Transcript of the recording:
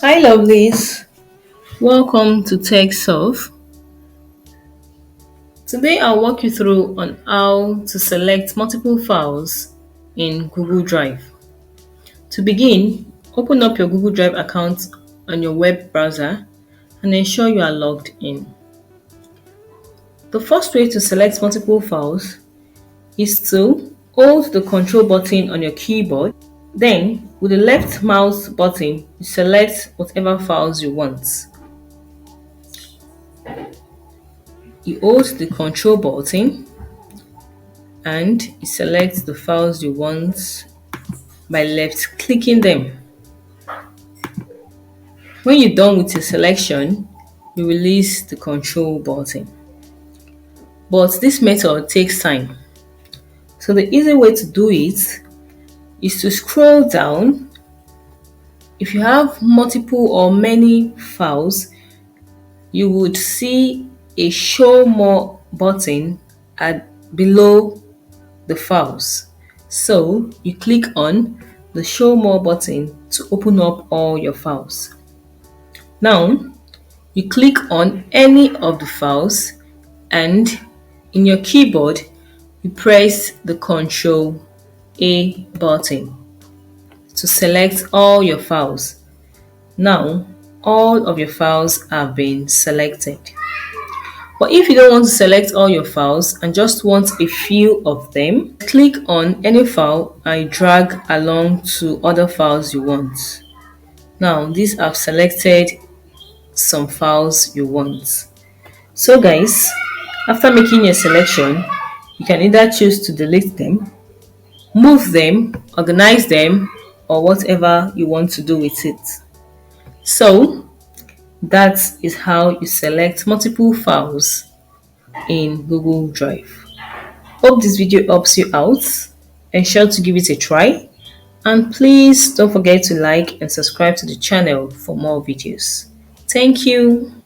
Hi lovelies, welcome to Tech Solve. Today I'll walk you through on how to select multiple files in Google Drive. To begin, open up your Google Drive account on your web browser and ensure you are logged in. The first way to select multiple files is to hold the control button on your keyboard. Then, with the left mouse button, you select whatever files you want. You hold the control button and you select the files you want by left clicking them. When you're done with your selection, you release the control button. But this method takes time. So the easy way to do it is to scroll down. If you have multiple or many files, you would see a show more button at below the files. So you click on the show more button to open up all your files. Now you click on any of the files and in your keyboard you press the Ctrl A button to select all your files. Now all of your files have been selected. But if you don't want to select all your files and just want a few of them, click on any file and drag along to other files you want. Now these have selected some files you want. So guys, after making your selection, you can either choose to delete them, move them, organize them, or whatever you want to do with it. So that is how you select multiple files in Google Drive. Hope this video helps you out. Ensure to give it a try. And please don't forget to like and subscribe to the channel for more videos. Thank you.